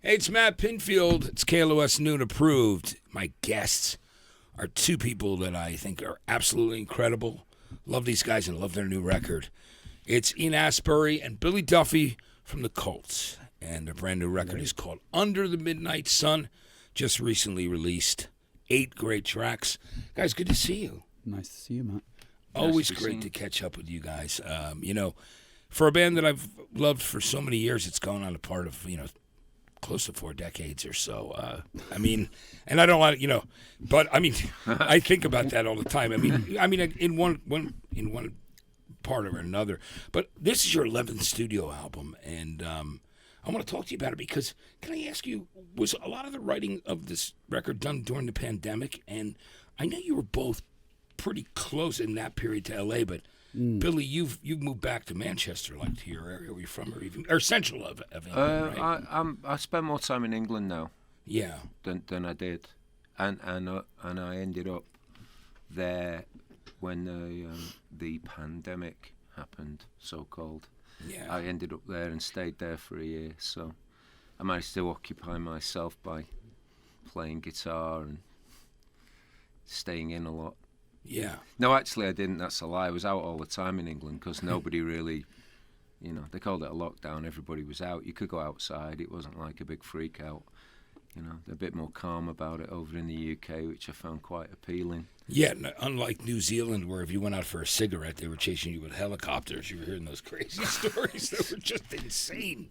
Hey, it's Matt Pinfield. It's KLOS Noon Approved. My guests are two people that I think are absolutely incredible. Love these guys and love their new record. It's Ian Astbury and Billy Duffy from the Colts. And their brand new record is called Under the Midnight Sun. Just recently released. 8 great tracks. Guys, good to see you. Nice to see you, Matt. Always great to catch up with you guys. For a band that I've loved for so many years, it's gone on a part of, close to 4 decades or so. And I don't want to, but I think about that all the time. In one part or another. But this is your 11th studio album, and I want to talk to you about it because, can I ask you, was a lot of the writing of this record done during the pandemic? And I know you were both pretty close in that period to LA, but Billy, you've moved back to Manchester, like to your area where you're from, or central of England, right? I spend more time in England now. Yeah. Than I did, and I ended up there when the pandemic happened, so called. Yeah. I ended up there and stayed there for a year, so I managed to occupy myself by playing guitar and staying in a lot. Yeah. No, actually, I didn't. That's a lie. I was out all the time in England because nobody really, they called it a lockdown. Everybody was out. You could go outside. It wasn't like a big freak out. They're a bit more calm about it over in the UK, which I found quite appealing. Yeah, unlike New Zealand, where if you went out for a cigarette, they were chasing you with helicopters. You were hearing those crazy stories that were just insane.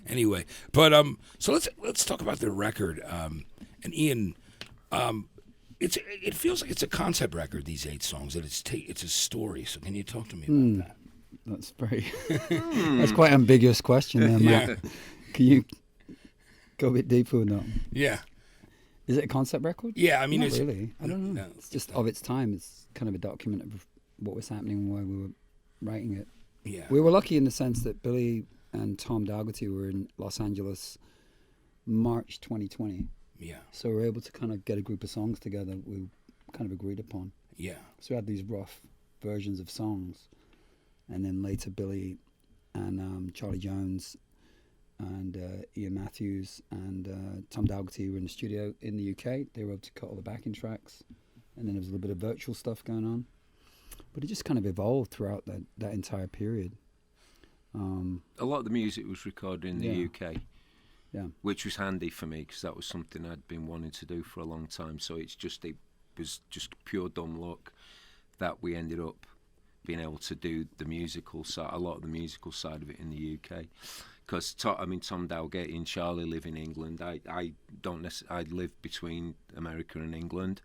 Anyway, but so let's talk about the record. And Ian, it feels like it's a concept record. These 8 songs, that it's a story. So can you talk to me about that? That's that's quite an ambiguous question there, Matt. Yeah. Can you go a bit deeper with that? Yeah. Is it a concept record? Yeah, Not it's really. I don't know. No, it's just of its time. It's kind of a document of what was happening and why we were writing it. Yeah. We were lucky in the sense that Billy and Tom Dougherty were in Los Angeles March 2020. Yeah. So we were able to kind of get a group of songs together we kind of agreed upon. Yeah. So we had these rough versions of songs. And then later Billy and Charlie Jones and Ian Matthews and Tom Dougherty were in the studio in the UK. They were able to cut all the backing tracks. And then there was a little bit of virtual stuff going on. But it just kind of evolved throughout that entire period. A lot of the music was recorded in the UK. Yeah, which was handy for me because that was something I'd been wanting to do for a long time. So it was just pure dumb luck that we ended up being able to do the musical side, a lot of the musical side of it in the UK. Because Tom Dougherty and Charlie live in England. I don't necessarily. I live between America and England,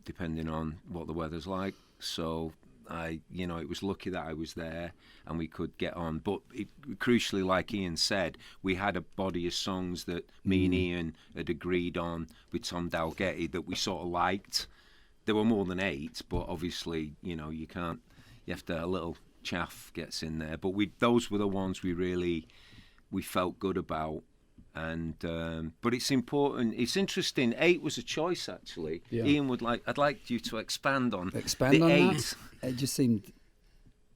depending on what the weather's like. So it was lucky that I was there and we could get on. But crucially, like Ian said, we had a body of songs that me and Ian had agreed on with Tom Dougherty that we sort of liked. There were more than 8, but obviously, you have to, a little chaff gets in there. But those were the ones we felt good about. And but it's important. It's interesting. 8 was a choice, actually. Yeah. Ian I'd like you to expand on the 8. That? It just seemed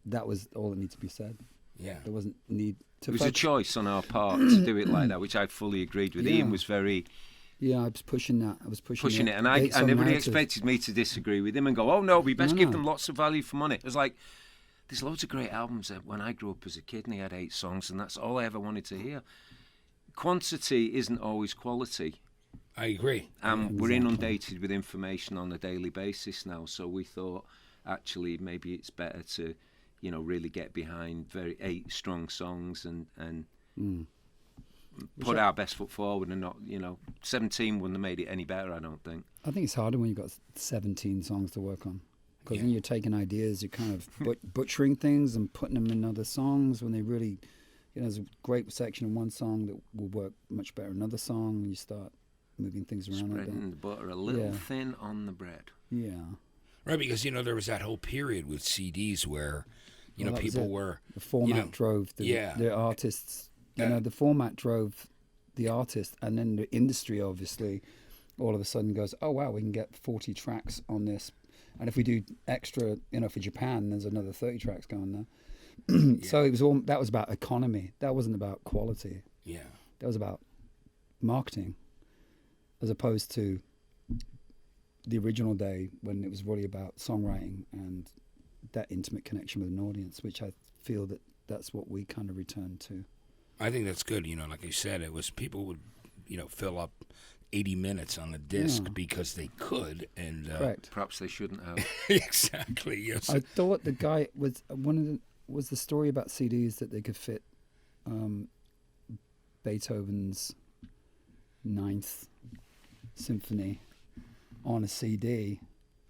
that was all that needed to be said. Yeah. There wasn't need to. It was a choice on our part to do it like that, which I fully agreed with. Yeah. Ian was very. Yeah, I was pushing that. I was pushing it, and everybody expected me to disagree with him and go, "Oh no, we best give them lots of value for money." It was like, there's loads of great albums that when I grew up as a kid, and he had 8 songs, and that's all I ever wanted to hear. Quantity isn't always quality. I agree. And we're inundated with information on a daily basis now, so we thought actually maybe it's better to, really get behind 8 strong songs and put our best foot forward and not, 17 wouldn't have made it any better, I don't think. I think it's harder when you've got 17 songs to work on. Because then you're taking ideas, you're kind of butchering things and putting them in other songs when they really, there's a great section in one song that will work much better in another song, and you start moving things around. Spreading the butter a little thin on the bread. Yeah. Right, because, there was that whole period with CDs where, people were... The format drove the artists. The format drove the artist, and then the industry, obviously, all of a sudden goes, oh, wow, we can get 40 tracks on this. And if we do extra, for Japan, there's another 30 tracks going there. So that was about economy. That wasn't about quality. Yeah. That was about marketing, as opposed to the original day when it was really about songwriting and that intimate connection with an audience, which I feel that that's what we kind of return to. I think that's good. You know, like I said, it was people would, you know, fill up 80 minutes on a disc because they could, and Correct. Perhaps they shouldn't have. Exactly. Yes. I thought the guy was the story about CDs that they could fit Beethoven's Ninth Symphony on a CD,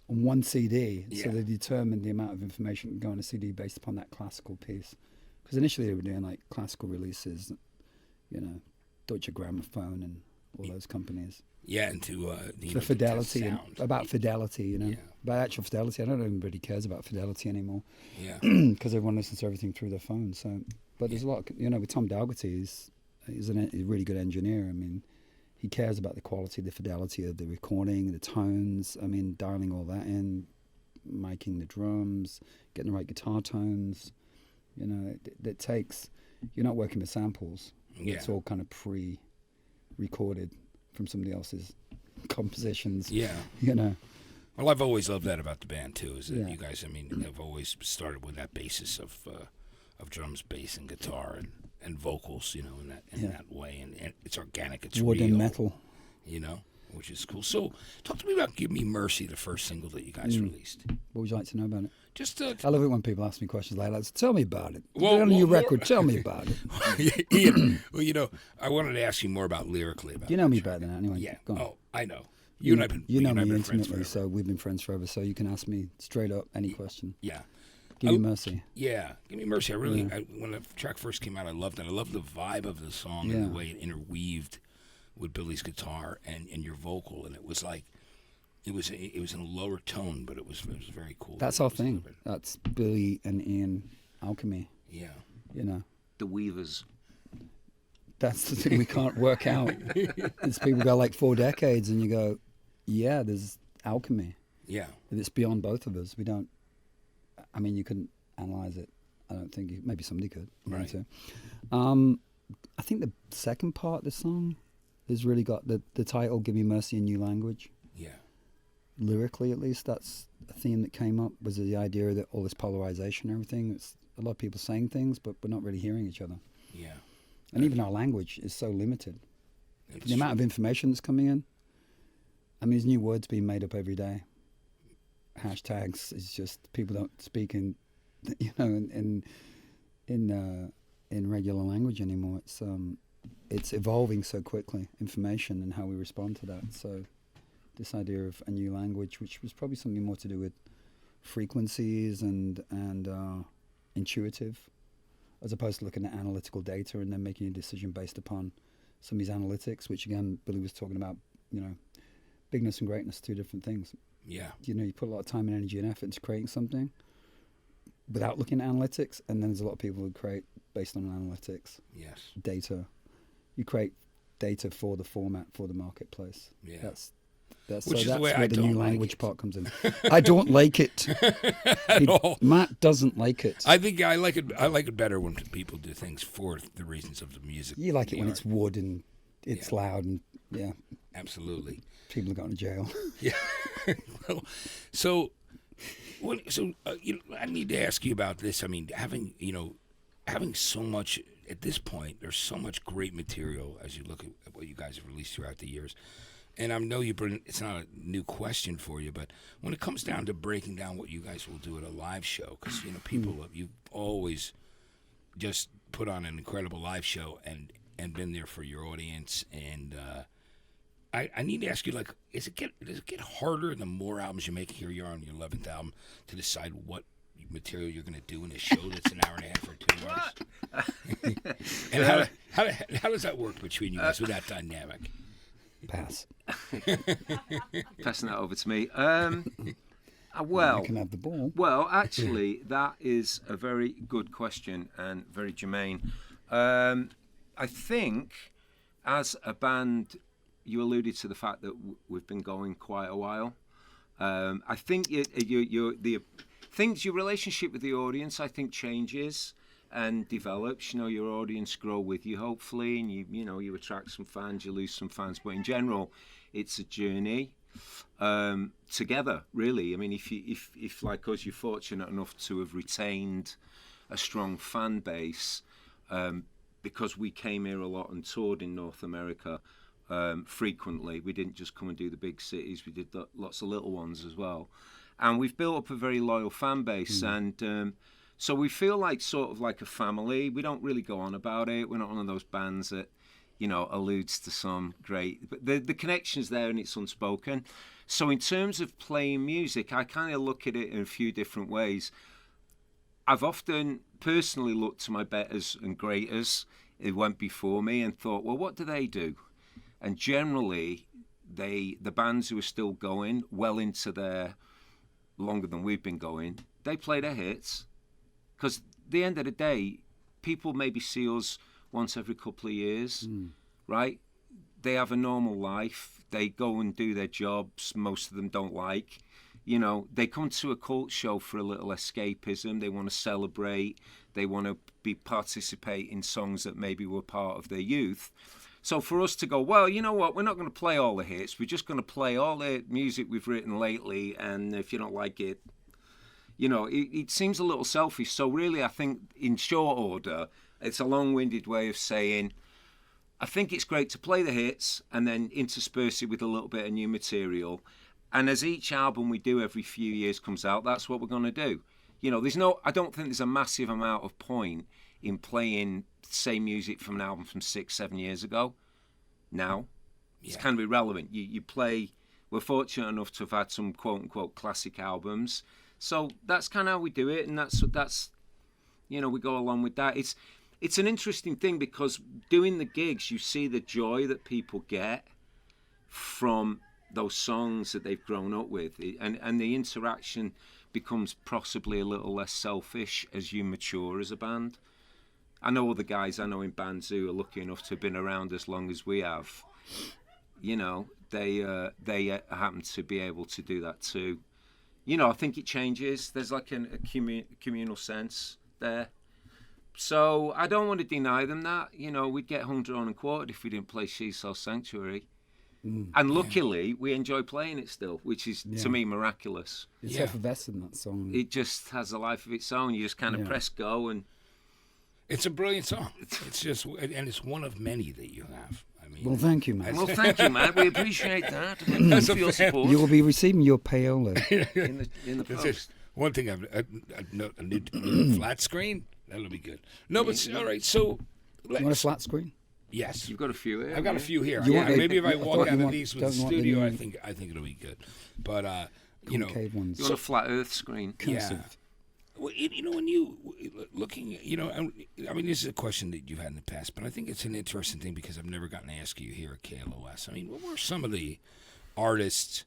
on one CD. Yeah. So they determined the amount of information that could go on a CD based upon that classical piece. Because initially they were doing like classical releases, you know, Deutsche Grammophon and all those companies. Yeah, and to you For know, fidelity, to and sound. about fidelity, you know. Yeah. About actual fidelity, I don't know if anybody cares about fidelity anymore. Yeah. Because everyone listens to everything through their phone. So, but there's a lot, you know, with Tom Dalgarty, he's a really good engineer. I mean, he cares about the quality, the fidelity of the recording, the tones. I mean, dialing all that in, miking the drums, getting the right guitar tones. You know, it takes. You're not working with samples. Yeah. It's all kind of pre-recorded from somebody else's compositions. Yeah. You know. Well, I've always loved that about the band too. Is that Yeah. you guys? I mean, have always started with that basis of drums, bass, and guitar, and vocals. You know, in that way, and it's organic. It's Wood real. and metal. You know, which is cool. So, talk to me about "Give Me Mercy," the first single that you guys released. What would you like to know about it? Just I love it when people ask me questions like that. Tell me about it. Well, Put it on your more- record. Tell me about it. Ian, well, you know, I wanted to ask you more about lyrically about. You know me the better than that anyway. Yeah. Go on. Oh, I know. You and I've been. You know and I've me been friends intimately, forever. so we've been friends forever. So you can ask me straight up any question. Yeah. Give me mercy. Yeah, Give Me Mercy. I really, when the track first came out, I loved it. I loved the vibe of the song and the way it interweaved with Billy's guitar and your vocal, and it was like, it was in a lower tone, but it was very cool. That's our thing. That's Billy and Ian alchemy. Yeah. You know, The Weavers. that's the thing we can't work out. It's people go like 4 decades, and you go, yeah, there's alchemy. Yeah. It's beyond both of us. We don't. I mean, you couldn't analyze it. I don't think. Maybe somebody could. Right. So, I think the second part of the song has really got the title "Give Me Mercy" in New Language. Yeah. Lyrically, at least, that's a theme that came up. Was the idea that all this polarization and everything. It's a lot of people saying things, but we're not really hearing each other. Yeah. And even our language is so limited. It's The amount of information that's coming in. I mean, there's new words being made up every day. Hashtags. It's just people don't speak in, you know, in regular language anymore. It's evolving so quickly. Information and how we respond to that. So, this idea of a new language, which was probably something more to do with frequencies and intuitive, as opposed to looking at analytical data and then making a decision based upon some of these analytics, which again Billy was talking about. You know, bigness and greatness, 2 different things. Yeah. You know, you put a lot of time and energy and effort into creating something without looking at analytics, and then there's a lot of people who create based on analytics, Yes. data. You create data for the format, for the marketplace. Yeah. That's Which is the that's way where I the don't new like language it. part comes in. I don't like it. At all. Matt doesn't like it. I think I like it. I like it better when people do things for the reasons of the music. You like it the when art. it's wood and it's loud and Absolutely. people are going to jail. Yeah. Well, so you know, I need to ask you about this. I mean, having so much at this point, there's so much great material as you look at what you guys have released throughout the years. And I know it's not a new question for you, but when it comes down to breaking down what you guys will do at a live show, because, you know, people, you've always just put on an incredible live show and been there for your audience. And I need to ask you, like, does it get harder the more albums you make? Here you are on your 11th album to decide what material you're going to do in a show that's an hour and a half or 2 hours. And how does that work between you guys with that dynamic? Pass. Passing that over to me. Well, You can have the ball. Well, actually, that is a very good question and very germane. I think, as a band, you alluded to the fact that we've been going quite a while. I think your relationship with the audience, I think, changes and develops. You know, your audience grow with you, hopefully, and you attract some fans, you lose some fans. But in general, it's a journey together, really. I mean, if like us, you're fortunate enough to have retained a strong fan base, because we came here a lot and toured in North America frequently. We didn't just come and do the big cities, we did lots of little ones as well. And we've built up a very loyal fan base, and so we feel like sort of like a family. We don't really go on about it. We're not one of those bands that, you know, alludes to some great... But the connection's there and it's unspoken. So in terms of playing music, I kind of look at it in a few different ways. I've often personally looked to my betters and greaters who went before me and thought, well, what do they do? And generally, the bands who are still going well into their... longer than we've been going, they play their hits. Because at the end of the day, people maybe see us once every couple of years, right? They have a normal life. They go and do their jobs most of them don't like. You know, they come to a cult show for a little escapism. They want to celebrate. They want to participate in songs that maybe were part of their youth. So for us to go, well, you know what, we're not going to play all the hits. We're just going to play all the music we've written lately, and if you don't like it, you know, it seems a little selfish. So really, I think in short order, it's a long-winded way of saying, I think it's great to play the hits and then intersperse it with a little bit of new material. And as each album we do every few years comes out, that's what we're going to do. You know, I don't think there's a massive amount of point in playing the same music from an album from 6-7 years ago. Now, it's kind of irrelevant. You play. We're fortunate enough to have had some quote unquote classic albums, so that's kind of how we do it, and that's you know, we go along with that. It's an interesting thing because doing the gigs, you see the joy that people get from those songs that they've grown up with, and the interaction becomes possibly a little less selfish as you mature as a band. I know other guys I know in bands who are lucky enough to have been around as long as we have. You know, they happen to be able to do that too. You know, I think it changes. There's like a communal sense there. So I don't want to deny them that. You know, we'd get hung, drawn and quartered if we didn't play She Sells Sanctuary. And luckily, we enjoy playing it still, which is, to me, miraculous. It's effervescent, that song. It just has a life of its own. You just kind of press go and... It's a brilliant song. It's just, and it's one of many that you have. I mean, well, thank you, Matt. Well, thank you, Matt. We appreciate that. That's for your support. You will be receiving your payola in the post. One thing a new flat screen. That'll be good. No, but all right. So, you want a flat screen? Yes, you've got a few here. I've got a few here. Maybe if I walk out of these with the studio, I think it'll be good. But you know, ones. You want a flat Earth screen? Yeah. Well, you know, when you looking, you know, I mean, this is a question that you've had in the past, but I think it's an interesting thing because I've never gotten to ask you here at KLOS. I mean, what were some of the artists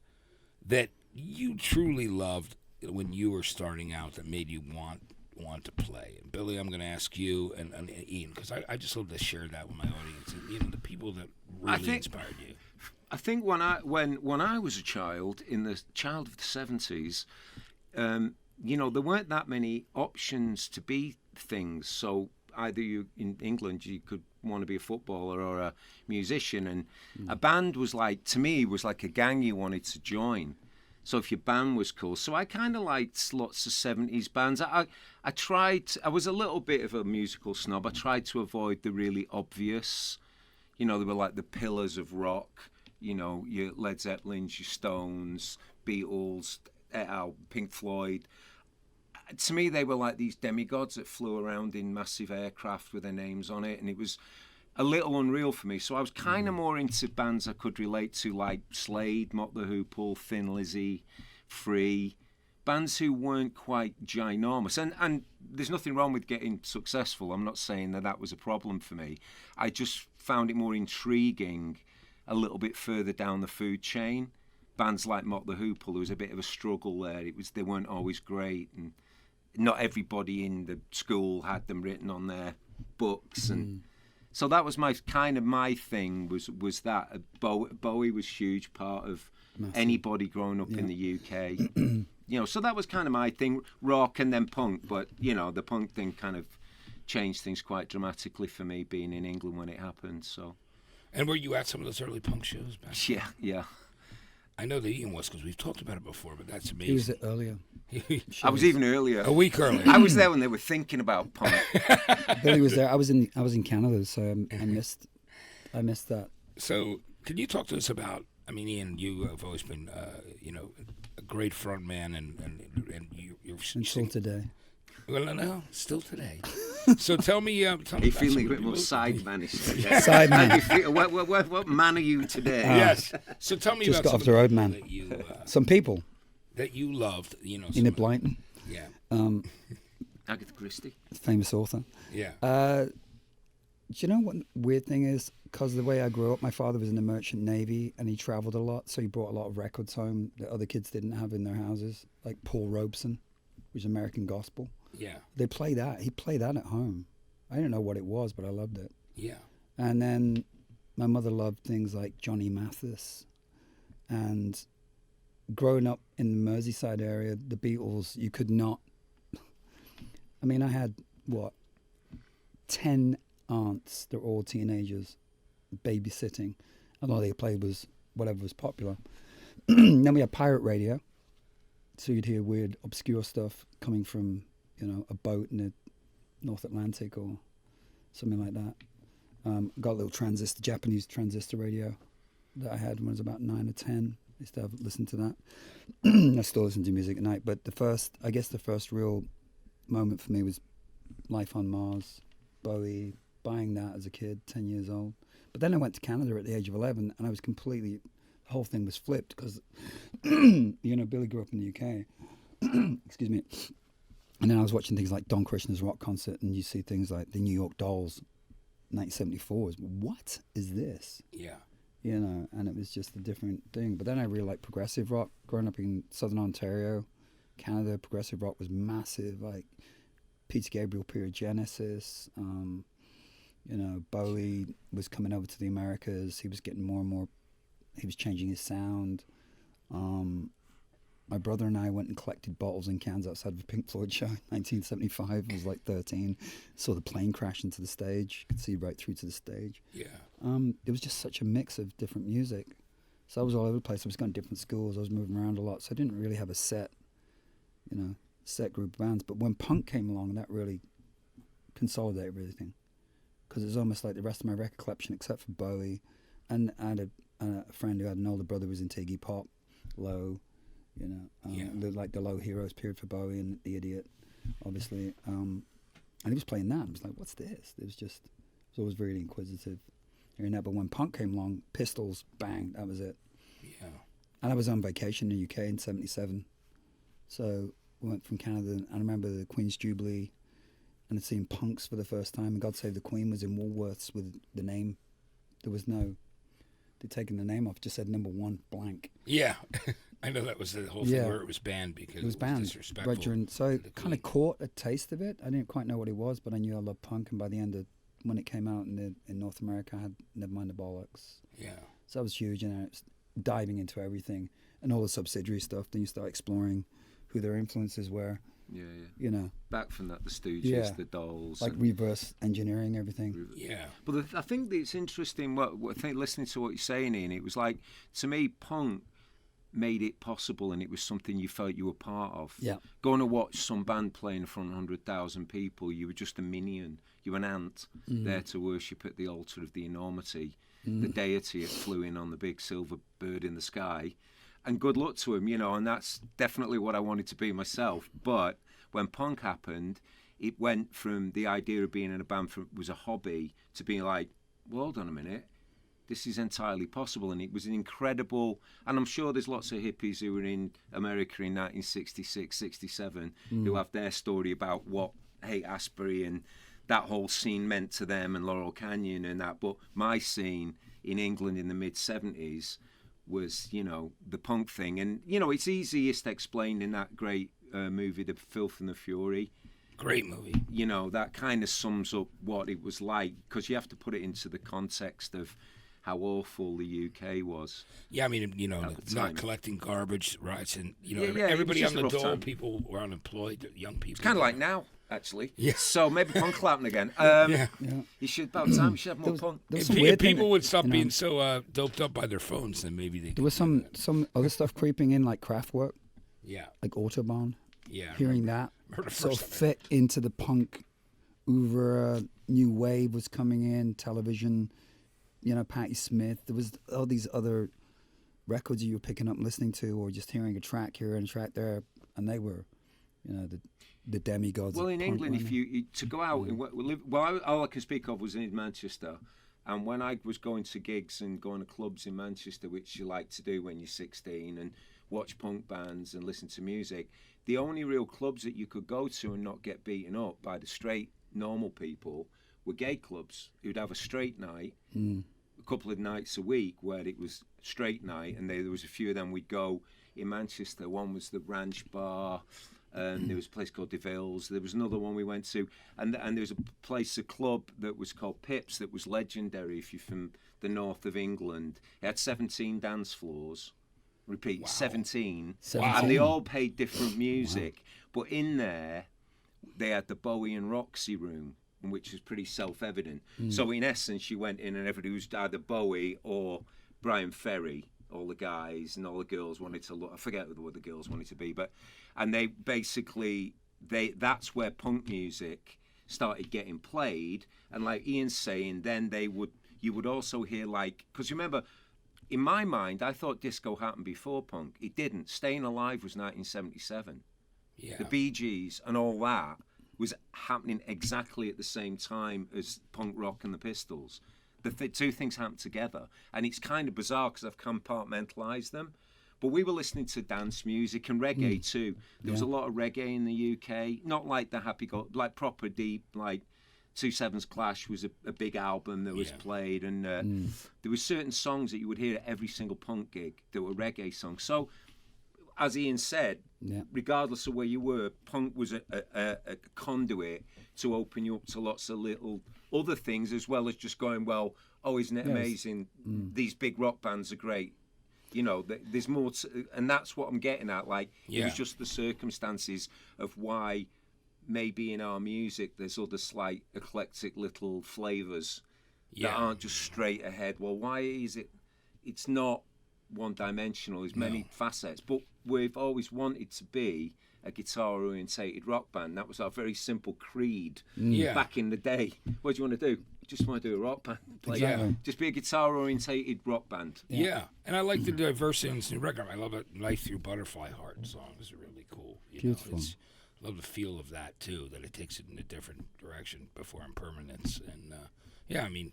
that you truly loved when you were starting out that made you want to play? And Billy, I'm going to ask you and Ian, because I just love to share that with my audience. And, you know, the people that really inspired you. I think when I was a child, in the child of the 70s, you know, there weren't that many options to be things. So either you, in England, you could want to be a footballer or a musician, and a band was like, to me, was like a gang you wanted to join. So if your band was cool. So I kind of liked lots of 70s bands. I was a little bit of a musical snob. I tried to avoid the really obvious. You know, they were like the pillars of rock. You know, your Led Zeppelins, your Stones, Beatles, Pink Floyd. To me, they were like these demigods that flew around in massive aircraft with their names on it, and it was a little unreal for me. So I was kind of more into bands I could relate to, like Slade, Mott The Hoople, Thin Lizzy, Free, bands who weren't quite ginormous. And there's nothing wrong with getting successful. I'm not saying that was a problem for me. I just found it more intriguing a little bit further down the food chain. Bands like Mott The Hoople, there was a bit of a struggle there. They weren't always great, and not everybody in the school had them written on their books, and so that was my thing. Was that Bowie was huge part of anybody growing up in the UK. You know, so that was kind of my thing. Rock and then punk, but you know, the punk thing kind of changed things quite dramatically for me being in England when it happened. So. And were you at some of those early punk shows back? Yeah. I know that Ian was because we've talked about it before, but that's amazing. He was earlier. I was even earlier. A week earlier. I was there when they were thinking about punk. Billy was there. I was in Canada, so I missed that. So, can you talk to us about? I mean, Ian, you have always been, a great front man, and you're Until today. Well, no, still today. So tell me. Are you feeling a bit more side-manish today? Sideman. What man are you today? Yes. So tell me Just about got off the road, man. that you Some people. that you loved. Enid Blyton, Yeah. Agatha Christie. famous author. Yeah. Do you know what the weird thing is? Because of the way I grew up, my father was in the Merchant Navy and he traveled a lot, so he brought a lot of records home that other kids didn't have in their houses, like Paul Robeson, which is American gospel. Yeah. They play that. He played that at home. I didn't know what it was, but I loved it. Yeah. And then my mother loved things like Johnny Mathis. And growing up in the Merseyside area, the Beatles, you could not... I mean, I had, 10 aunts. They're all teenagers, babysitting. And all they played was whatever was popular. Then we had pirate radio. So you'd hear weird, obscure stuff coming from, a boat in the North Atlantic or something like that. Got a little Japanese transistor radio that I had when I was about 9 or 10. I used to listen to that. I still listen to music at night. But the first real moment for me was Life on Mars, Bowie, buying that as a kid, 10 years old. But then I went to Canada at the age of 11 and I was the whole thing was flipped because, Billy grew up in the UK. Excuse me. And then I was watching things like Don Krishna's rock concert and you see things like the New York Dolls, 1974. What is this? Yeah. And it was just a different thing. But then I really liked progressive rock. Growing up in Southern Ontario, Canada, progressive rock was massive. Like Peter Gabriel, period Genesis. Bowie was coming over to the Americas. He was getting more and more. He was changing his sound. My brother and I went and collected bottles and cans outside of a Pink Floyd show in 1975. I was like 13. Saw the plane crash into the stage. Could see right through to the stage. Yeah. It was just such a mix of different music. So I was all over the place. I was going to different schools. I was moving around a lot. So I didn't really have a set group of bands. But when punk came along, that really consolidated everything. Because it was almost like the rest of my record collection, except for Bowie. And I had a friend who had an older brother who was into Iggy Pop, Low, like the Low Heroes period for Bowie and The Idiot, obviously. And he was playing that. I was like, what's this? I was always really inquisitive. But when punk came along, Pistols, bang, that was it. Yeah. And I was on vacation in the UK in 77. So we went from Canada, and I remember the Queen's Jubilee, and I'd seen Punks for the first time, and God Save the Queen was in Woolworths with the name. There was no... They'd taken the name off, just said number 1, blank. Yeah. I know that was the whole thing where it was banned because it was banned. Disrespectful. So I kind of caught a taste of it. I didn't quite know what it was, but I knew I loved punk, and by the end of when it came out in North America, I had Never Mind the Bollocks. Yeah. So that was huge, and I was diving into everything and all the subsidiary stuff. Then you start exploring who their influences were. Yeah. Back from that, the Stooges, the Dolls, like reverse engineering everything. Yeah. But I think it's interesting. What I think, listening to what you're saying, Ian, it was like, to me, punk made it possible, and it was something you felt you were part of. Yeah. Going to watch some band play in front of 100,000 people, you were just a minion. You were an ant there to worship at the altar of the enormity, the deity that flew in on the big silver bird in the sky. And good luck to him, and that's definitely what I wanted to be myself. But when punk happened, it went from the idea of being in a band was a hobby to being like, well, hold on a minute, this is entirely possible. And it was an incredible, and I'm sure there's lots of hippies who were in America in 1966, 67, who have their story about what Astbury and that whole scene meant to them, and Laurel Canyon and that. But my scene in England in the mid-70s was, the punk thing. And, it's easiest explained in that great movie, The Filth and the Fury. Great movie. That kind of sums up what it was like, because you have to put it into the context of how awful the UK was. Yeah, I mean, not collecting garbage, right? And, Yeah, everybody it was on just the a rough dole, time. people were unemployed, young people. It's kind of like now. actually. Yeah. So maybe punk Clapton again. Yeah. You should, about time, you should have more punk. There was If some weird people thing, would stop you know, being so doped up by their phones, then maybe they. There was some other stuff creeping in, like Kraftwerk, Yeah. like Autobahn. Yeah. Hearing that Remember the sort of first time. fit into the punk oeuvre. New wave was coming in, television. You know, Patti Smith. There was all these other records you were picking up and listening to, or just hearing a track here and a track there, and they were, you know, the demigods. Well, of in punk, England, weren't if they? you to go out and live, well, all I can speak of was in Manchester, and when I was going to gigs and going to clubs in Manchester, which you like to do when you're 16, and watch punk bands and listen to music, the only real clubs that you could go to and not get beaten up by the straight normal people were gay clubs who'd have a straight night. A couple of nights a week where it was straight night, and there was a few of them we'd go in Manchester. One was the Ranch Bar, and there was a place called DeVille's. There was another one we went to, and there was a club that was called Pips that was legendary if you're from the north of England. It had 17 dance floors. Repeat, Wow. 17. Wow. And they all played different music. But in there, they had the Bowie and Roxy room, which was pretty self-evident. So in essence, you went in and everybody was either Bowie or Brian Ferry, all the guys and all the girls wanted to look. I forget what the girls wanted to be, and they basically, that's where punk music started getting played. And like Ian's saying, then you would also hear, like, because remember, in my mind, I thought disco happened before punk. It didn't. Staying Alive was 1977. Yeah. The Bee Gees and all that was happening exactly at the same time as punk rock and the Pistols. The two things happened together, and it's kind of bizarre because I've compartmentalised them. But we were listening to dance music and reggae too. There was a lot of reggae in the UK, not like the like proper deep, like 2/7's Clash was a big album that was played, and there were certain songs that you would hear at every single punk gig that were reggae songs. So, as Ian said, regardless of where you were, punk was a conduit to open you up to lots of little other things, as well as just going, well, oh, isn't it amazing? These big rock bands are great. You know, there's more to, and that's what I'm getting at. Like, it was just the circumstances of why maybe in our music there's other slight eclectic little flavours that aren't just straight ahead. Well, why is it? It's not one-dimensional. There's many facets, but we've always wanted to be a guitar-orientated rock band. That was our very simple creed back in the day. What do you want to do? Just want to do a rock band. Like, just be a guitar-orientated rock band. Yeah, and I like the diversity in this new record. I love it. Life Through Butterfly Heart song is really cool. Beautiful. I love the feel of that too. That it takes it in a different direction before Impermanence, and I mean,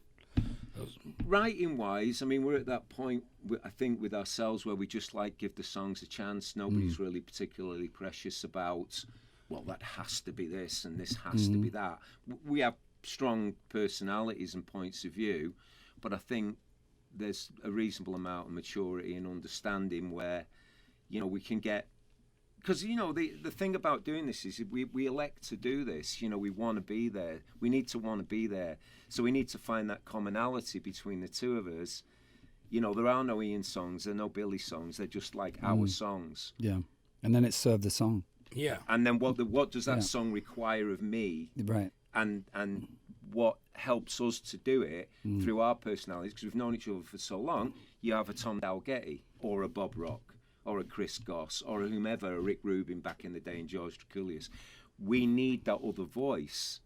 writing wise, I mean, we're at that point, I think, with ourselves where we just like give the songs a chance. Nobody's really particularly precious about, well, that has to be this and this has to be that. We have strong personalities and points of view, but I think there's a reasonable amount of maturity and understanding where, you know, we can get, because, you know, the thing about doing this is we elect to do this. You know, we want to be there. We need to want to be there. So we need to find that commonality between the two of us. You know, there are no Ian songs, there are no Billy songs. They're just like our songs. Yeah, and then it served the song. yeah, And then what does that song require of me? Right. And what helps us to do it through our personalities, because we've known each other for so long. You have a Tom Dalgetty or a Bob Rock or a Chris Goss or whomever, a Rick Rubin back in the day, and George Drakoulias. We need that other voice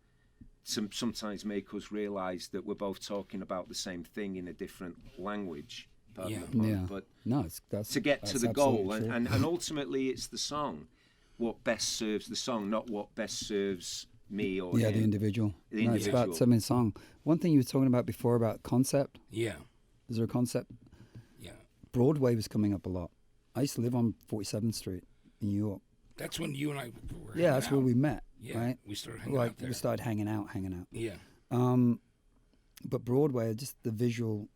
to sometimes make us realise that we're both talking about the same thing in a different language. But No, that's to get to the goal, absolutely true. and ultimately it's the song, what best serves the song, not what best serves me or the him. individual. The No, it's about individual. something song. One thing you were talking about before about concept. yeah, Is there a concept? yeah. Broadway was coming up a lot. I used to live on 47th Street in New York. That's when you and I were. Yeah, that's where we met. Yeah, right. we started hanging out there. We started hanging out. Yeah, But Broadway, just the visual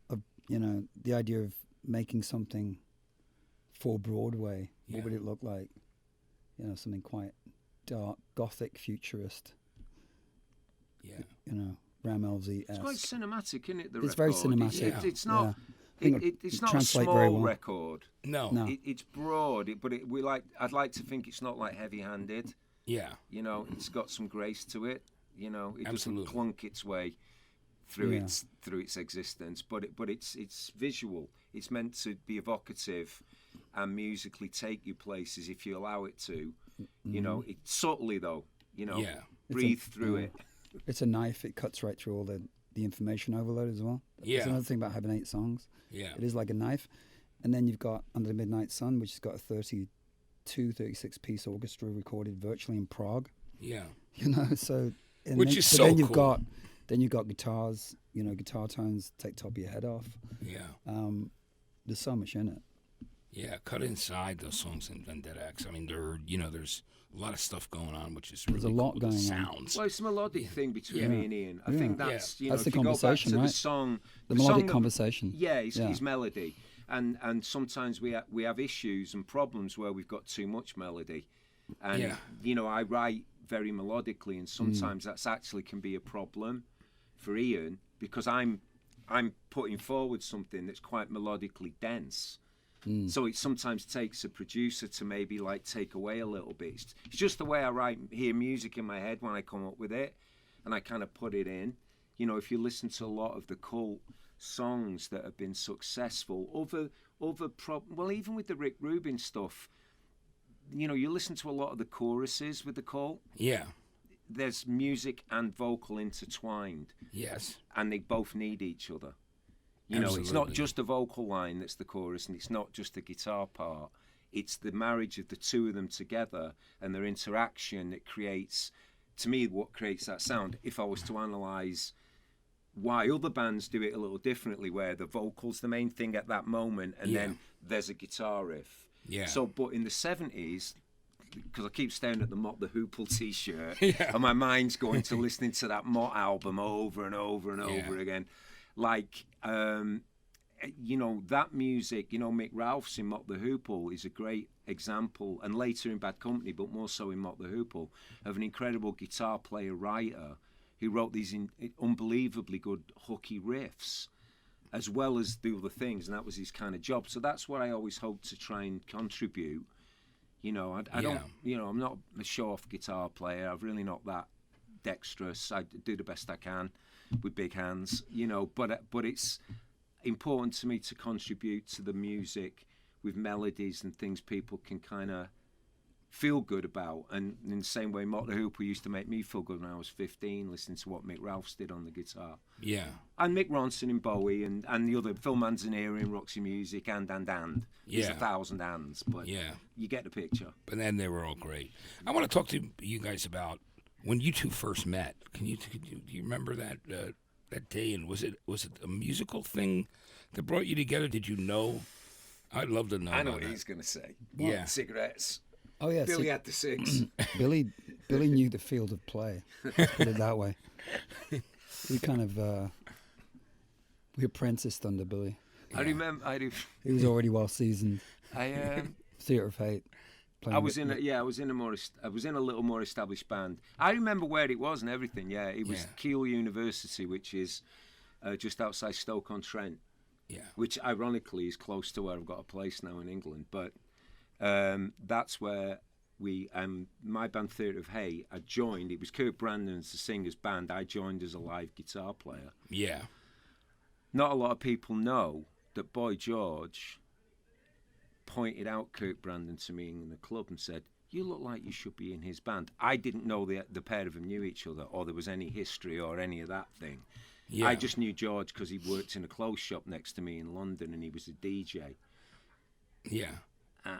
of, you know, the idea of making something for Broadway. Yeah. What would it look like? You know, something quite dark, gothic, futurist. yeah. You know, Rammelsy. It's quite cinematic, isn't it? The It's record. very cinematic. It's not. Yeah. I think It's it not a translate small very well. record. No, No. It's broad, but I'd like to think it's not like heavy-handed. Yeah. You know, it's got some grace to it. You know, it Absolutely. doesn't clunk its way through Yeah. its existence, but it's visual. It's meant to be evocative and musically take you places if you allow it to. You know, it subtly though. You know, Yeah. breathe through yeah. it. It's a knife. It cuts right through all the information overload as well. Yeah. That's another thing about having 8 songs. Yeah. It is like a knife. And then you've got Under the Midnight Sun, which has got a 36-piece orchestra recorded virtually in Prague. Yeah. You know, so... and Which then, is but so then you've cool. got guitars, you know, guitar tones take top of your head off. Yeah. There's so much in it. Yeah, cut inside those songs in Vendetta X. I mean, there's a lot of stuff going on, which is really There's a lot cool. going The on. sounds. Well, it's a melodic thing between Yeah. me and Ian. I Yeah. think that's you know, That's if the you go back conversation, to the right? song, The song melodic that- conversation. Yeah, it's melody, and sometimes we have issues and problems where we've got too much melody, and Yeah. you know, I write very melodically, and sometimes that's actually can be a problem for Ian because I'm putting forward something that's quite melodically dense. So it sometimes takes a producer to maybe like take away a little bit. It's just the way I hear music in my head when I come up with it, and I kind of put it in. You know, if you listen to a lot of the cult songs that have been successful, well, even with the Rick Rubin stuff, you know, you listen to a lot of the choruses with the cult. Yeah. There's music and vocal intertwined, Yes. and they both need each other. You know, it's not Absolutely. just a vocal line that's the chorus, and it's not just the guitar part. It's the marriage of the two of them together and their interaction that creates, to me, what creates that sound. If I was to analyse why other bands do it a little differently, where the vocal's the main thing at that moment, and then there's a guitar riff. Yeah. So, but in the 70s, because I keep staring at the Mott The Hoople T-shirt, Yeah. and my mind's going to listening to that Mott album over and over and over again. Like, you know, that music, you know, Mick Ralph's in Mott The Hoople is a great example, and later in Bad Company, but more so in Mott The Hoople, of an incredible guitar player writer who wrote these unbelievably good hooky riffs, as well as the other things, and that was his kind of job. So that's what I always hope to try and contribute. You know, I don't, you know, I'm not a show-off guitar player. I'm really not that dexterous. I do the best I can with big hands, you know, but it's important to me to contribute to the music with melodies and things people can kind of feel good about. And in the same way, Mott The Hoople used to make me feel good when I was 15, listening to what Mick Ralphs did on the guitar. Yeah. And Mick Ronson in Bowie, and the other, Phil Manzanera in Roxy Music, and. There's Yeah. 1,000 ands, but you get the picture. But then they were all great. I want to talk to you guys about when you two first met. Do you remember that day? And was it a musical thing that brought you together? Did you know? I'd love to know. I know about what that. he's going to say. Yeah. Cigarettes. Oh, yeah. Billy had the cigs. Billy knew the field of play. Let's put it that way. We kind of we apprenticed under Billy. I remember. He was already well seasoned. Theatre of Hate. I was in a little more established band. I remember where it was and everything. Yeah, it was Keele University, which is just outside Stoke-on-Trent. Yeah. Which ironically is close to where I've got a place now in England. But that's where my band Theatre of Hate, I joined. It was Kirk Brandon's the singer's band. I joined as a live guitar player. Yeah. Not a lot of people know that Boy George pointed out Kirk Brandon to me in the club and said, "You look like you should be in his band." I didn't know the pair of them knew each other, or there was any history or any of that thing. Yeah. I just knew George because he worked in a clothes shop next to me in London, and he was a DJ. Yeah.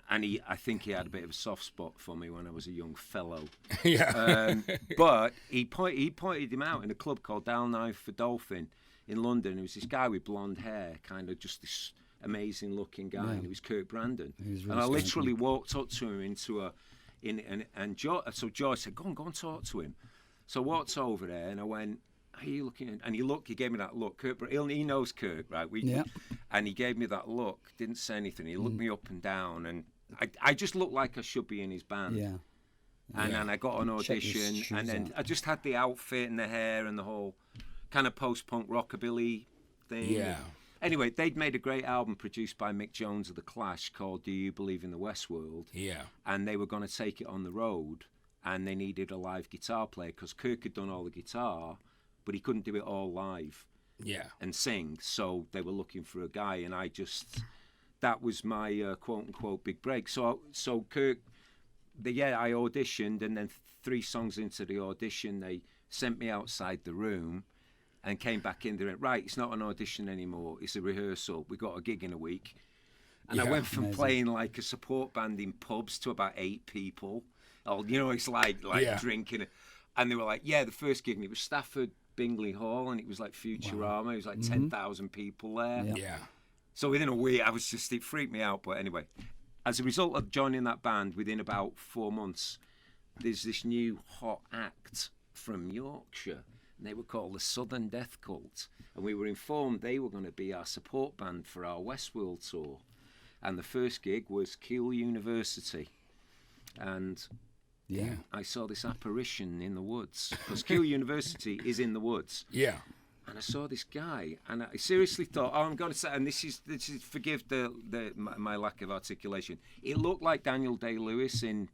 And I think he had a bit of a soft spot for me when I was a young fellow. Yeah. But he pointed him out in a club called Down Knife for Dolphin in London. It was this guy with blonde hair, kind of just this amazing looking guy, and it was Kirk Brandon. He was really and I striking. literally walked up to him so George said, go and talk to him. So I walked over there and I went, "Are you looking?" And he gave me that look. Kirk, he knows Kirk, right? And he gave me that look, didn't say anything. He looked me up and down, and I just looked like I should be in his band. Yeah. And I got an Check his audition, shoes and then out. I just had the outfit and the hair and the whole kind of post-punk rockabilly thing. Yeah. Anyway, they'd made a great album produced by Mick Jones of The Clash called Do You Believe in the Westworld? Yeah. And they were going to take it on the road and they needed a live guitar player because Kirk had done all the guitar, but he couldn't do it all live and sing. So they were looking for a guy, and that was my quote unquote big break. So Kirk, I auditioned, and then 3 songs into the audition, they sent me outside the room and came back in there and, right, it's not an audition anymore, it's a rehearsal. We got a gig in a week. And I went from playing like a support band in pubs to about 8 people. Oh, it's like drinking. And they were like, the first gig, and it was Stafford Bingley Hall, and it was like Futurama. Wow. It was like 10,000 people there. Yeah. So within a week, it freaked me out. But anyway, as a result of joining that band, within about 4 months, there's this new hot act from Yorkshire. And they were called the Southern Death Cult. And we were informed they were going to be our support band for our Westworld tour. And the first gig was Keele University. And I saw this apparition in the woods. Because Keele University is in the woods. Yeah. And I saw this guy, and I seriously thought, I'm going to say, and this is forgive my lack of articulation. It looked like Daniel Day-Lewis in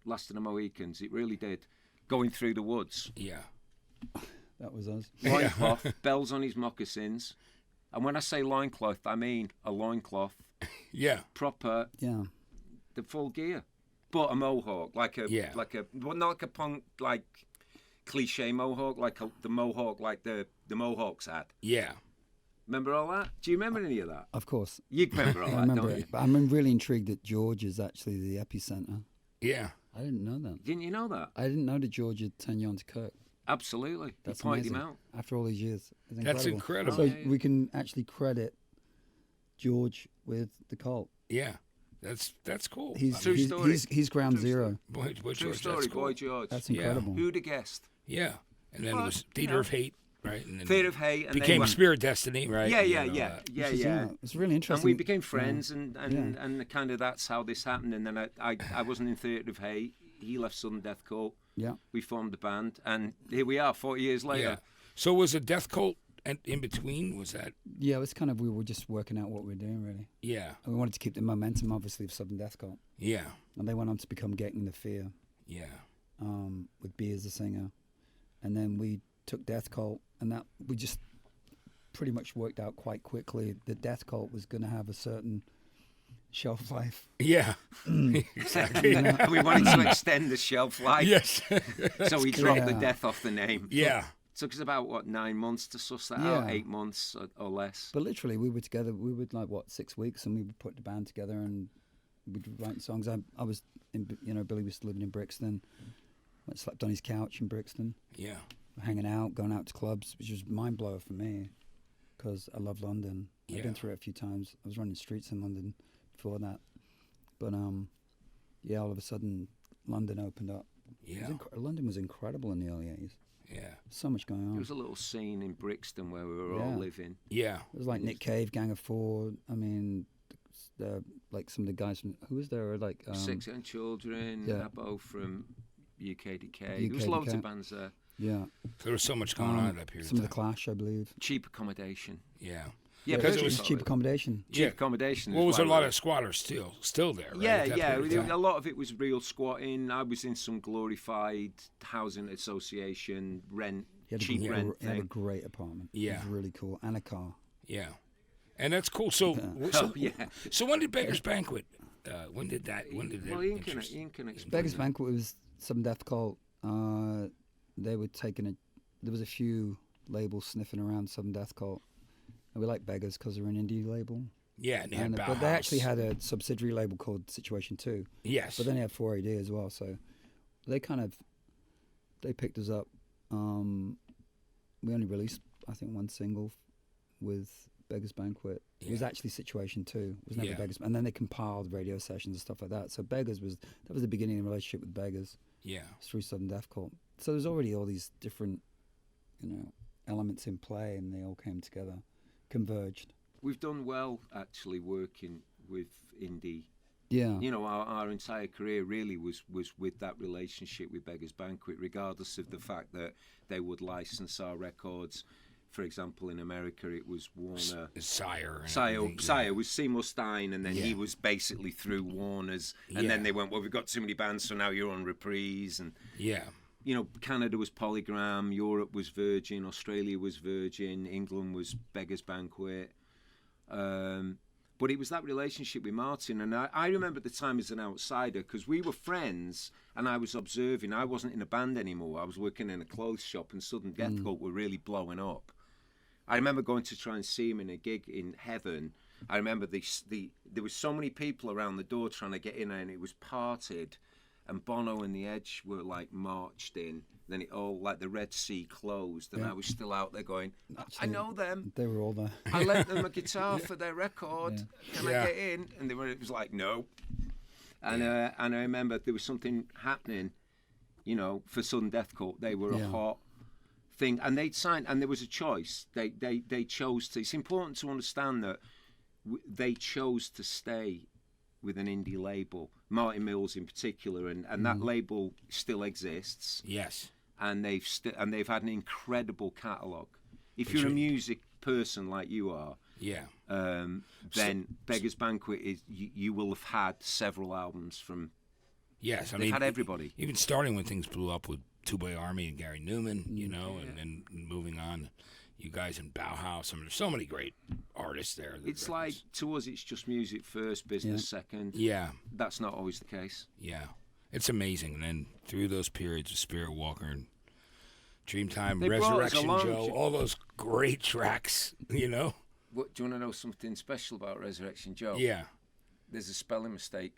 Last of the Mohicans. It really did. Going through the woods. Yeah. That was us. Loincloth, bells on his moccasins. And when I say loincloth, I mean a loincloth. Yeah. Proper. Yeah. The full gear. But a mohawk, not like a punk, like cliche mohawk, like the mohawk like the Mohawks had. Yeah. Remember all that? Do you remember any of that? Of course. You remember all I that, remember don't you? it. But I'm really intrigued that George is actually the epicenter. Yeah. I didn't know that. Didn't you know that? I didn't know that George had turned you on to Kirk. Absolutely. That's He pointed amazing. him out. After all these years. It's That's incredible. So we can actually credit George with the cult. Yeah. That's cool. He's True story. He's ground True zero. Boy, True George, story, that's cool. Boy George. That's incredible. Who'd have guessed? Yeah. And then Well, it was Theater of Hate, right? And then Theatre of Hate. And became they Spirit Destiny, right? Yeah, And yeah, then all yeah. that. Yeah. It's really interesting. And we became friends, Yeah. and kind of that's how this happened. And then I wasn't in Theatre of Hate. He left Southern Death Cult. Yeah. We formed the band, and here we are, 40 years later. Yeah. So was a Death Cult and in between? Was that? Yeah, it was kind of, we were just working out what we were doing, really. Yeah. And we wanted to keep the momentum, obviously, of Southern Death Cult. Yeah. And they went on to become Getting the Fear, Yeah. with B as the singer. And then we took Death Cult, and that we just pretty much worked out quite quickly that Death Cult was going to have a certain shelf life. Yeah. Exactly. And we wanted to extend the shelf life. Yes. So we dropped the Yeah. death off the name. Yeah. Took us about, 9 months to suss that Yeah. out, 8 months or less. But literally, we were together, we would 6 weeks, and we would put the band together and we'd write songs. I was, Billy was living in Brixton. I slept on his couch in Brixton, Yeah. hanging out, going out to clubs, which was mind-blower for me because I love London. Yeah. I've been through it a few times. I was running streets in London before that. But, all of a sudden, London opened up. Yeah. London was incredible in the early 80s. Yeah. So much going on. There was a little scene in Brixton where we were all living. Yeah. It was like Nick Cave, Gang of Four. I mean, like some of the guys from, who was there? Like Six and Children, yeah. Abo from UKDK. There UKDK. was loads of bands there. Yeah. There was so much going on at that period. Some of of the time. Clash, I believe. Cheap accommodation. Yeah. Yeah, because very it was solid. cheap accommodation. Cheap Yeah. accommodation. Well, is was a why lot we- of squatters still there, right? Yeah, at that yeah. period of time? A lot of it was real squatting. I was in some glorified housing association cheap rent He had a thing. great apartment. Yeah. It was really cool. And a car. Yeah. And that's cool. So, Oh, yeah. So when did Beggar's Banquet? When did that? Well, Ian can explain. Beggars that. Banquet was some death cult. They were there was a few labels sniffing around some death cult. And we like Beggars because they're an indie label. Yeah, and they had But they Bauhaus. actually had a subsidiary label called Situation 2. Yes. But then they had 4AD as well, so they picked us up. We only released, I think, one single with Beggars Banquet. It was Yeah. actually Situation 2. It was never Yeah. Beggars. And then they compiled radio sessions and stuff like that. So Beggars was the beginning of the relationship with Beggars. Yeah. Through Southern Death Cult. So there's already all these different, elements in play, and they all came together, converged. We've done well actually working with indie. Yeah. Our entire career really was with that relationship with Beggars Banquet, regardless of the fact that they would license our records. for example, in America, it was Warner. Sire. Sire was Seymour Stein, and then he was basically through Warner's, and then they went, well, we've got too many bands, so now you're on Reprise, and you know, Canada was Polygram, Europe was Virgin, Australia was Virgin, England was Beggars Banquet. But it was that relationship with Martin, and I remember at the time as an outsider, because we were friends, and I was observing. I wasn't in a band anymore. I was working in a clothes shop, and Southern Death Cult were really blowing up. I remember going to try and see him in a gig in Heaven. I remember there was so many people around the door trying to get in there, and it was parted, and Bono and The Edge were like marched in. Then it all, like the Red Sea closed, and I was still out there going, I know them. They were all there. I lent them a guitar for their record. Can I get in? And it was like, no. And I remember there was something happening, you know, for Southern Death Cult. They were a hot thing, and they'd signed, and there was a choice. They chose to. It's important to understand that they chose to stay with an indie label, Martin Mills in particular, and that label still exists. Yes. And they've had an incredible catalogue. If you're a music person like you are, then Beggars Banquet is you will have had several albums from. Yes, they've had everybody. Even starting when things blew up with Two Boy Army and Gary Newman, you know, and then moving on, you guys in Bauhaus. I mean, there's so many great artists there. It's like, to us, it's just music first, business second. Yeah. That's not always the case. Yeah. It's amazing. And then through those periods of Spirit Walker and Dreamtime, Resurrection Joe, all those great tracks, you know? What, do you want to know something special about Resurrection Joe? Yeah. There's a spelling mistake.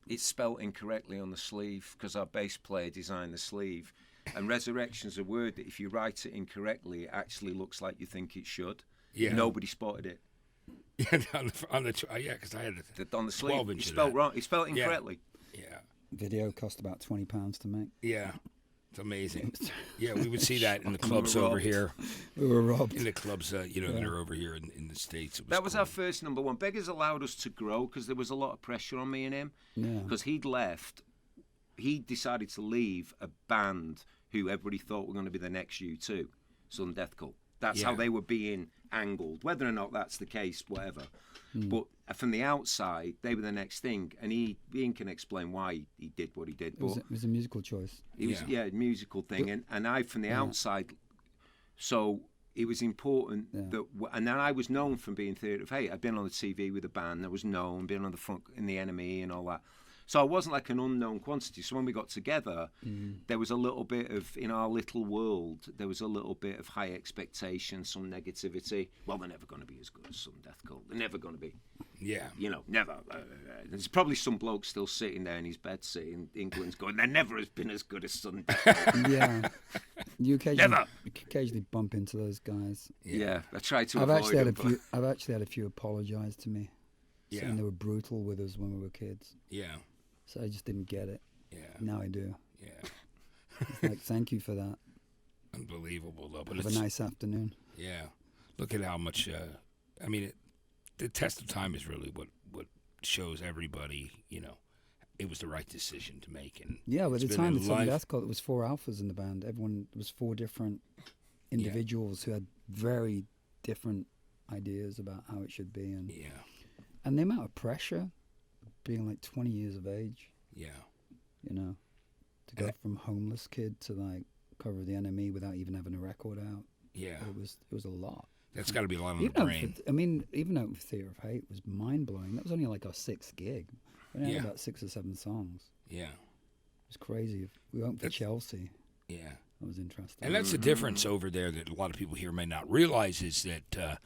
It's spelt incorrectly on the sleeve because our bass player designed the sleeve. And resurrection's a word that if you write it incorrectly, it actually looks like you think it should. Yeah. Nobody spotted it. Yeah, because I had it on the sleeve. It's spelled wrong. It's spelled incorrectly. Yeah. Video cost about £20 to make. Yeah. It's amazing. Yeah, we would see that in the clubs over here. We were robbed. In the clubs, you know, that are over here in the States. That was our first number one. Beggars allowed us to grow because there was a lot of pressure on me and him. Because he'd left. He decided to leave a band who everybody thought were going to be the next U2, Southern Death Cult. That's how they were being angled. Whether or not that's the case, whatever. But from the outside, they were the next thing. And Ian can explain why he did what he did. It was a musical choice. It was, a musical thing. And I, from the outside, so it was important that... And then I was known from being Theatre of Hate. I'd been on the TV with a band. I was known, being on the front in The Enemy and all that. So I wasn't like an unknown quantity. So when we got together, there was a little bit of, in our little world, there was a little bit of high expectation, some negativity. Well, they're never going to be as good as Southern Death Cult. They're never going to be. Yeah. You know, never. There's probably some bloke still sitting there in his bed in England's going, they're never has been as good as Southern Death Cult. Yeah. You occasionally bump into those guys. Yeah. I try to avoid them. I've actually had a few apologise to me. Saying they were brutal with us when we were kids. Yeah. So I just didn't get it. Yeah. Now I do. Yeah. It's like, thank you for that. Unbelievable, though. But Have a nice afternoon. Yeah. Look at how much, I mean, the test of time is really what shows everybody, you know, it was the right decision to make. And yeah, by the time the Southern Death Cult, there was 4 alphas in the band. There was 4 different individuals who had very different ideas about how it should be. And the amount of pressure, being like 20 years of age. Yeah. You know, to go from homeless kid to like cover the NME without even having a record out. Yeah. It was a lot. That's got to be a lot on the brain. Even out with Theatre of Hate was mind blowing. That was only like our 6th gig. We had about 6 or 7 songs. Yeah. It was crazy. We went for Chelsea. Yeah. That was interesting. And that's the difference over there that a lot of people here may not realize is that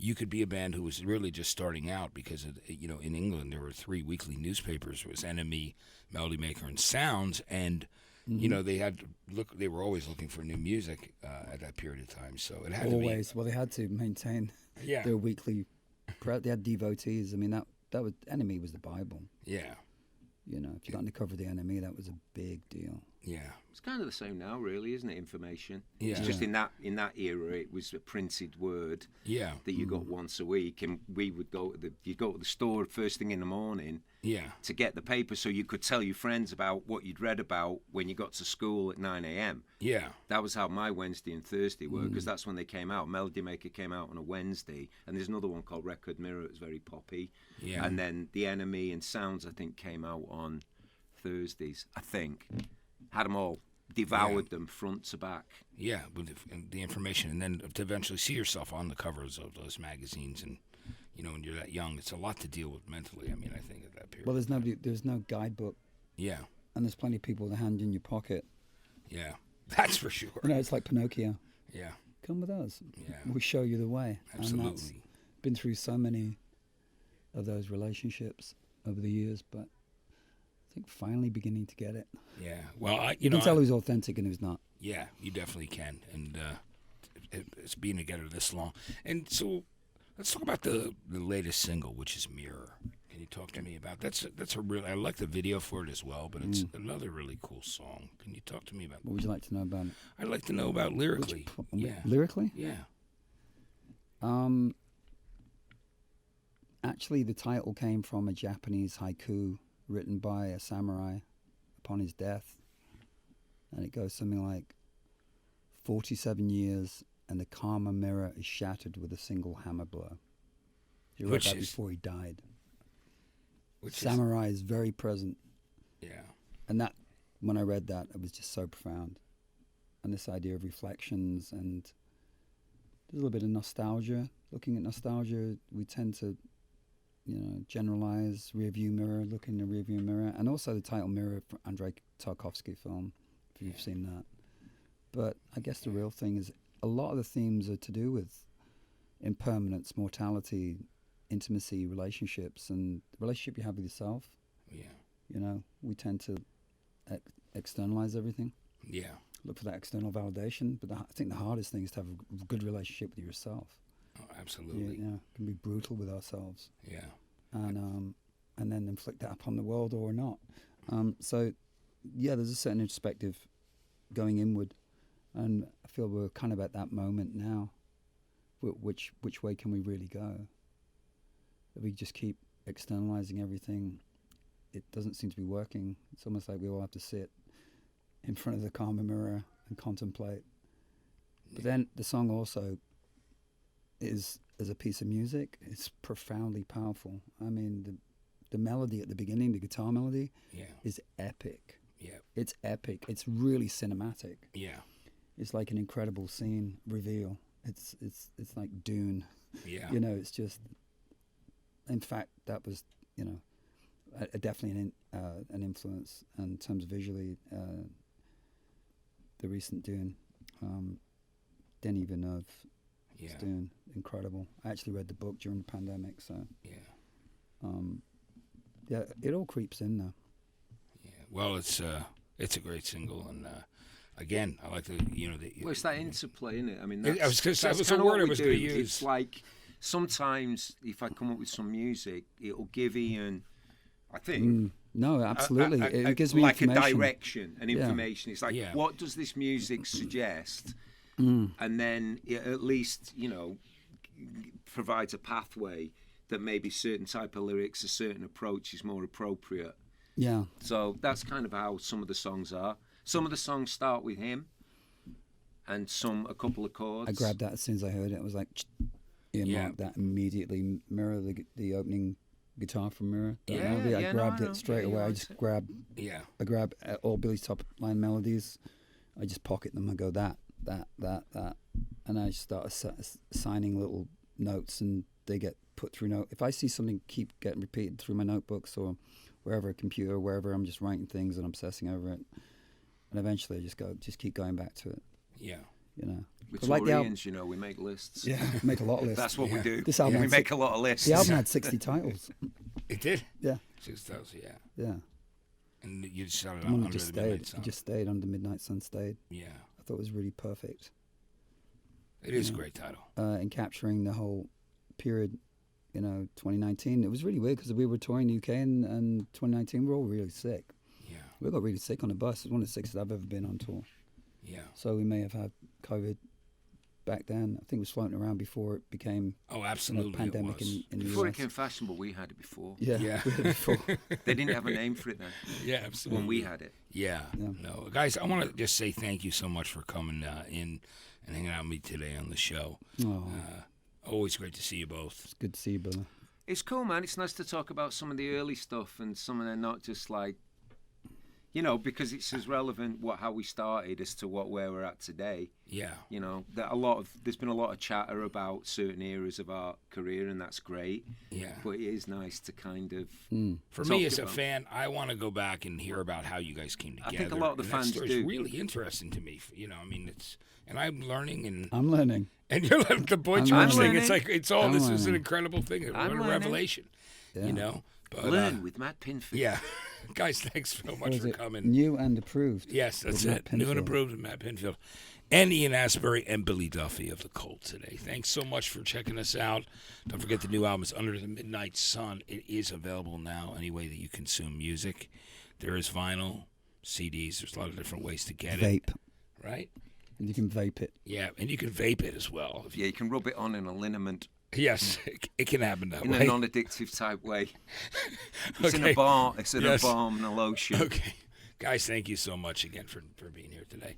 you could be a band who was really just starting out because, you know, in England there were 3 weekly newspapers. It was Enemy, Melody Maker, and Sounds. And, you know, they were always looking for new music at that period of time. So it had to be. Well, they had to maintain their weekly they had devotees. I mean, that was Enemy was the Bible. Yeah. You know, if you got to cover the Enemy, that was a big deal. Yeah. It's kind of the same now, really, isn't it? Information. Yeah. It's just in that era, it was a printed word. Yeah. That you got once a week, and we would go to the store first thing in the morning, Yeah. to get the paper so you could tell your friends about what you'd read about when you got to school at 9 a.m. Yeah. That was how my Wednesday and Thursday were, because that's when they came out. Melody Maker came out on a Wednesday, and there's another one called Record Mirror. It was very poppy. Yeah. And then The Enemy and Sounds, I think, came out on Thursdays, I think. Had them all. Devoured them front to back. Yeah, with the information, and then to eventually see yourself on the covers of those magazines, and when you're that young, it's a lot to deal with mentally. I mean, I think at that period. Well, there's no guidebook. Yeah. And there's plenty of people with a hand in your pocket. Yeah, that's for sure. It's like Pinocchio. Yeah. Come with us. Yeah. We'll show you the way. Absolutely. And that's been through so many of those relationships over the years, but I think finally beginning to get it. Yeah. Well, you can tell who's authentic and who's not. Yeah, you definitely can. And it's being together this long. And so let's talk about the latest single, which is Mirror. Can you talk to me about that's a real? I like the video for it as well, but it's another really cool song. Can you talk to me about? What would you like to know about it? I'd like to know about lyrically. Lyrically? Yeah. Actually, the title came from a Japanese haiku written by a samurai upon his death, and it goes something like, 47 years and the karma mirror is shattered with a single hammer blow. He wrote that before he died. Samurai is very present. Yeah. And that, when I read that, it was just so profound. And this idea of reflections, and there's a little bit of nostalgia. Looking at nostalgia, we tend to, generalize rearview mirror, look in the rearview mirror, and also the title Mirror for Andrei Tarkovsky film, if you've seen that. But I guess the real thing is a lot of the themes are to do with impermanence, mortality, intimacy, relationships, and the relationship you have with yourself. Yeah. We tend to externalize everything. Yeah. Look for that external validation, but I think the hardest thing is to have a good relationship with yourself. Oh, absolutely. Yeah, can be brutal with ourselves. Yeah. And then inflict that upon the world or not. So, there's a certain introspective going inward, and I feel we're kind of at that moment now. Which way can we really go? If we just keep externalizing everything, it doesn't seem to be working. It's almost like we all have to sit in front of the karma mirror and contemplate. But then the song also is, as a piece of music, it's profoundly powerful. I mean, the melody at the beginning, the guitar melody, is epic. Yeah. It's epic. It's really cinematic. Yeah. It's like an incredible scene reveal. It's like Dune. Yeah. It's just. In fact, that was definitely an influence in terms of visually. The recent Dune, Denis Villeneuve. Yeah. Dune, incredible. I actually read the book during the pandemic, so. Yeah. It all creeps in now. Yeah. Well, it's a great single, and again, I like the Well, it's that interplay, isn't it? I mean, that was the word I was going to use. It's like sometimes if I come up with some music, it'll give Ian, I think. No, absolutely. It gives me like information. a direction and information. It's like, what does this music suggest? And then it at least, provides a pathway that maybe certain type of lyrics, a certain approach is more appropriate. Yeah. So that's kind of how some of the songs are. Some of the songs start with him, and a couple of chords. I grabbed that as soon as I heard it. It was like, earmarked that immediately. Mirror, the opening guitar from Mirror. I grabbed it straight away. I just grabbed. Yeah. I grab all Billy's top line melodies. I just pocket them and go that, and I just start assigning little notes, and they get put through note. If I see something keep getting repeated through my notebooks or wherever, a computer, wherever, I'm just writing things and obsessing over it, and eventually I just keep going back to it. Yeah. With like Florians, we make lists. Yeah, make a lot of lists. That's what we do. This album we make a lot of lists. The album had 60 titles. It did? Yeah. 6 titles, yeah. Yeah. And you just started on Under the Midnight Sun. It just stayed under Midnight Sun. Stayed. Yeah. I thought it was really perfect. It is a great title. In capturing the whole period, 2019. It was really weird because we were touring the UK and 2019 we were all really sick. Yeah. We got really sick on the bus. It was one of the sickest I've ever been on tour. Yeah. So we may have had COVID back then. I think it was floating around before it became absolutely pandemic it was. in the Before US. it became fashionable, we had it before. Yeah, Yeah. we had it before. They didn't have a name for it then. Yeah, absolutely. When we had it. Yeah. No, guys, I want to just say thank you so much for coming in and hanging out with me today on the show. Oh, Always great to see you both. it's good to see you, brother. It's cool, man. It's nice to talk about some of the early stuff and some of them not just like, you know, because it's as relevant how we started as to where we're at today. Yeah. You know, there's been a lot of chatter about certain eras of our career, and that's great. Yeah. But it is nice to kind of For talk me as a about- fan, I want to go back and hear about how you guys came together. I think a lot of the And fans that story's do. really interesting to me. You know, I mean, and I'm learning and I'm learning. you're like the boy I'm George thing. learning. It's like this I'm is an learning. incredible thing. What a learning. revelation. Yeah. You know. But, Learn with Matt Pinfield. Yeah. Guys, thanks so much Was for it coming. new and approved? Yes, that's with it. Matt New and Pinfield. approved with Matt Pinfield. And Ian Astbury and Billy Duffy of The Cult today. Thanks so much for checking us out. Don't forget the new album is Under the Midnight Sun. It is available now any way that you consume music. There is vinyl, CDs. There's a lot of different ways to get it. Vape. Right? And you can vape it. Yeah, and you can vape it as well. Yeah, you can rub it on in a liniment Yes, it can happen that in way. a non-addictive type way. It's in Okay. a bar. It's in Yes. a balm and a lotion. Okay. Guys, thank you so much again for being here today.